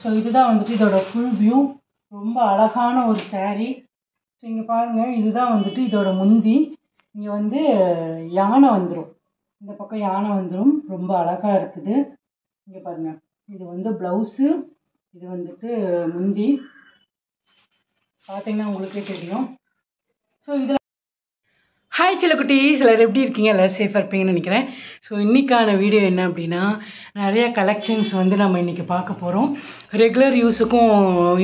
So இதுதான் வந்துட்டு இதோட ஃபுல் வியூ. ரொம்ப அழகான ஒரு saree. ஸோ இங்கே பாருங்கள், இதுதான் வந்துட்டு இதோட முந்தி. இங்கே வந்து யானை வந்துடும், இந்த பக்கம் யானை வந்துடும். ரொம்ப அழகாக இருக்குது. இங்கே பாருங்கள், இது வந்து ப்ளவுஸு, இது வந்துட்டு முந்தி. பார்த்தீங்கன்னா உங்களுக்கே தெரியும். ஸோ இதில் ஹாய் செல்லக்குட்டீஸ், எல்லோரும் எப்படி இருக்கீங்க? எல்லோரும் சேஃபாக இருப்பீங்கன்னு நினைக்கிறேன். ஸோ இன்றைக்கான வீடியோ என்ன அப்படின்னா, நிறைய கலெக்ஷன்ஸ் வந்து நம்ம இன்றைக்கி பார்க்க போகிறோம். ரெகுலர் யூஸுக்கும்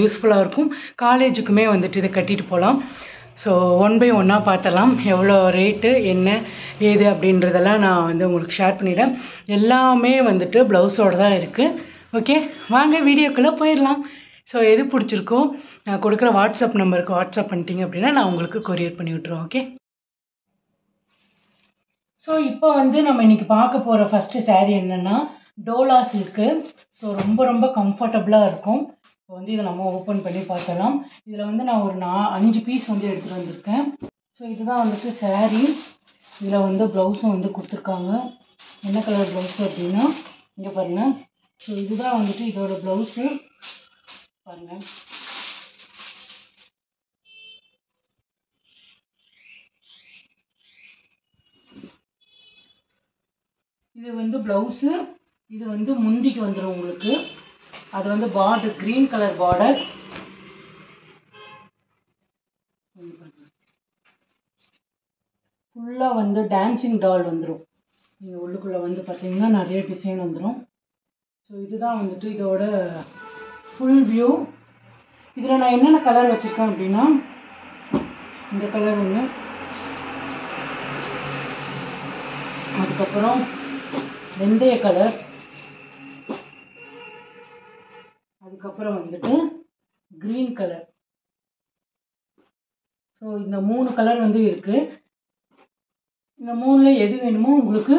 யூஸ்ஃபுல்லாக இருக்கும், காலேஜுக்குமே வந்துட்டு இதை கட்டிட்டு போகலாம். ஸோ ஒன் பை ஒன்னாக பார்த்தலாம், எவ்வளோ ரேட்டு என்ன ஏது அப்படின்றதெல்லாம் நான் வந்து உங்களுக்கு ஷேர் பண்ணிவிட்டேன். எல்லாமே வந்துட்டு ப்ளவுஸோடு தான் இருக்குது. ஓகே, வாங்க வீடியோக்குள்ளே போயிடலாம். ஸோ எது பிடிச்சிருக்கோ நான் கொடுக்குற வாட்ஸ்அப் நம்பருக்கு வாட்ஸ்அப் பண்ணிட்டீங்க அப்படின்னா நான் உங்களுக்கு கொரியர் பண்ணி விட்ருவேன். ஓகே, ஸோ இப்போ வந்து நம்ம இன்றைக்கி பார்க்க போகிற ஃபஸ்ட்டு saree என்னென்னா டோலா சில்க்கு. ஸோ ரொம்ப ரொம்ப கம்ஃபர்டபுளாக இருக்கும். இப்போ வந்து இதை நம்ம ஓப்பன் பண்ணி பார்த்தலாம். இதில் வந்து நான் ஒரு 5 பீஸ் வந்து எடுத்துகிட்டு வந்திருக்கேன். ஸோ இதுதான் வந்துட்டு saree. இதில் வந்து ப்ளவுஸும் வந்து கொடுத்துருக்காங்க. என்ன கலர் ப்ளவுஸு அப்படின்னா இங்கே பாருங்கள். ஸோ இதுதான் வந்துட்டு இதோட ப்ளவுஸு பாருங்கள். இது வந்து ப்ளவுஸு, இது வந்து முந்திக்கு வந்துடும் உங்களுக்கு. அது வந்து பார்டர் க்ரீன் கலர் பார்டர். ஃபுல்லாக வந்து டான்சிங் டால் வந்துடும். நீங்கள் உள்ளுக்குள்ளே வந்து பார்த்தீங்கன்னா நிறைய டிசைன் வந்துடும். ஸோ இதுதான் வந்துட்டு இதோட ஃபுல் வியூ. இதில் நான் என்னென்ன கலர் வச்சுருக்கேன் அப்படின்னா, இந்த கலர் ஒன்று, அதுக்கப்புறம் வெந்தய கலர், அதுக்கப்புறம் வந்துட்டு க்ரீன் கலர். ஸோ இந்த 3 கலர் வந்து இருக்குது. இந்த 3ல் எது வேணுமோ உங்களுக்கு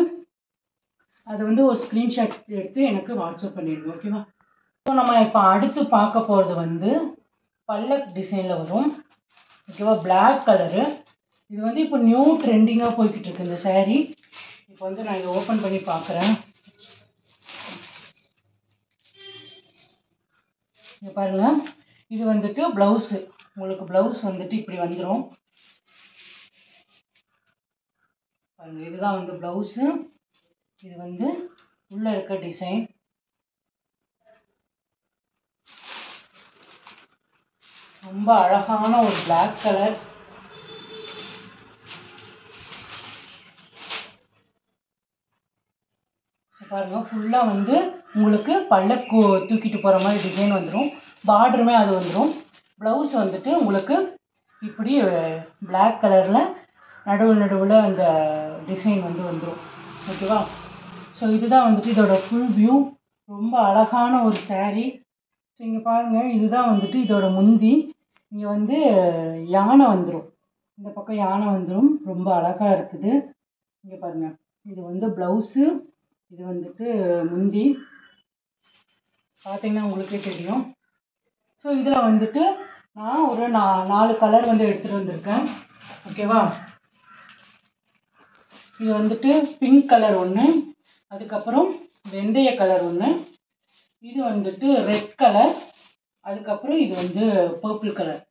அதை வந்து ஒரு ஸ்க்ரீன்ஷாட் எடுத்து எனக்கு வாட்ஸ்அப் பண்ணிடுங்க. ஓகேவா? ஸோ நம்ம இப்போ அடுத்து பார்க்க போகிறது வந்து பல்லக் டிசைனில் வரும். ஓகேவா? Black colour. இது வந்து இப்போ நியூ ட்ரெண்டிங்காக போய்கிட்டு இருக்கு இந்த saree. இப்போ வந்து நான் இதை ஓப்பன் பண்ணி பார்க்குறேன். இங்கே பாருங்கள், இது வந்துட்டு ப்ளவுஸு. உங்களுக்கு ப்ளவுஸ் வந்துட்டு இப்படி வந்துடும் பாருங்கள். இதுதான் வந்து ப்ளவுஸு. இது வந்து உள்ளே இருக்க டிசைன். ரொம்ப அழகான ஒரு பிளாக் கலர். பாருங்கள், ஃபுல்லாக வந்து உங்களுக்கு பல்லக்கு தூக்கிட்டு போகிற மாதிரி டிசைன் வந்துடும். பார்டருமே அது வந்துடும். ப்ளவுஸ் வந்துட்டு உங்களுக்கு இப்படி பிளாக் கலரில் நடுவில் அந்த டிசைன் வந்து வந்துடும். ஓகேவா? ஸோ இதுதான் வந்துட்டு இதோட ஃபுல் வியூ. ரொம்ப அழகான ஒரு saree. ஸோ இங்கே பாருங்கள், இதுதான் வந்துட்டு இதோட முந்தி. இங்கே வந்து யானை வந்துடும், இந்த பக்கம் யானை வந்துடும். ரொம்ப அழகாக இருக்குது. இங்கே பாருங்கள், இது வந்து ப்ளவுஸு, இது வந்துட்டு முந்தி. பார்த்தீங்கன்னா உங்களுக்கே தெரியும். ஸோ இதில் வந்துட்டு நான் ஒரு 4 கலர் வந்து எடுத்துகிட்டு வந்திருக்கேன். ஓகேவா? இது வந்துட்டு பிங்க் கலர் ஒன்று, அதுக்கப்புறம் வெந்தய கலர் ஒன்று, இது வந்துட்டு ரெட் கலர், அதுக்கப்புறம் இது வந்து பர்பிள் கலர்.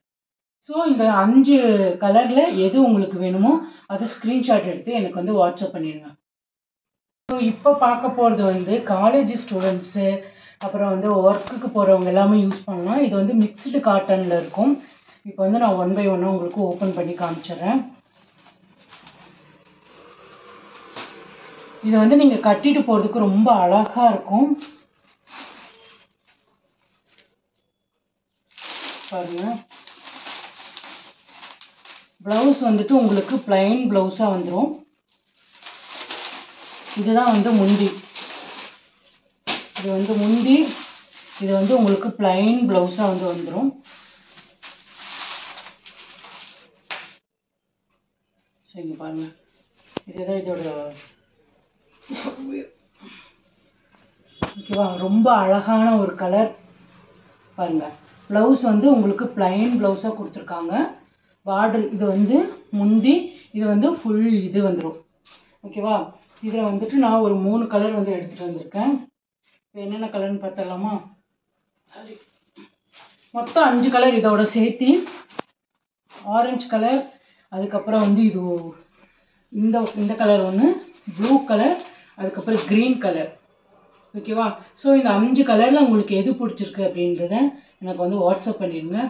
ஸோ இந்த 5 கலரில் எது உங்களுக்கு வேணுமோ அது ஸ்க்ரீன்ஷாட் எடுத்து எனக்கு வந்து வாட்ஸ்அப் பண்ணிடுங்க. ஸோ இப்போ பார்க்க போகிறது வந்து காலேஜ் ஸ்டூடெண்ட்ஸு, அப்புறம் வந்து ஒர்க்குக்கு போகிறவங்க எல்லாமே யூஸ் பண்ணலாம். இது வந்து மிக்ஸ்டு காட்டனில் இருக்கும். இப்போ வந்து நான் ஒன் பை ஒன்னாக உங்களுக்கு ஓப்பன் பண்ணி காமிச்சிடுறேன். இதை வந்து நீங்கள் கட்டிட்டு போகிறதுக்கு ரொம்ப அழகாக இருக்கும். பாருங்கள், ப்ளவுஸ் வந்துட்டு உங்களுக்கு பிளைன் ப்ளவுஸாக வந்துடும். இதுதான் வந்து முந்தி. இது வந்து முந்தி, இது வந்து உங்களுக்கு பிளைன் ப்ளவுஸாக வந்து வந்துடும். சரிங்க பாருங்கள், இதுதான் இதோட ஓகேவா? ரொம்ப அழகான ஒரு கலர். பாருங்கள், ப்ளவுஸ் வந்து உங்களுக்கு பிளைன் ப்ளவுஸாக கொடுத்துருக்காங்க. பார்டர் இது வந்து முந்தி, இது வந்து ஃபுல் இது வந்துடும். ஓகேவா? இதில் வந்துட்டு நான் ஒரு 3 கலர் வந்து எடுத்துகிட்டு வந்திருக்கேன். இப்போ என்னென்ன கலர்னு பார்த்துடலாமா? சாரி, மொத்தம் 5 கலர் இதோட சேர்த்து. ஆரஞ்சு கலர், அதுக்கப்புறம் வந்து இது இந்த கலர் ஒன்று, ப்ளூ கலர், அதுக்கப்புறம் க்ரீன் கலர். ஓகேவா? ஸோ இந்த 5 கலரில் உங்களுக்கு எது பிடிச்சிருக்கு அப்படின்றத எனக்கு வந்து வாட்ஸ்அப் பண்ணிடுங்க.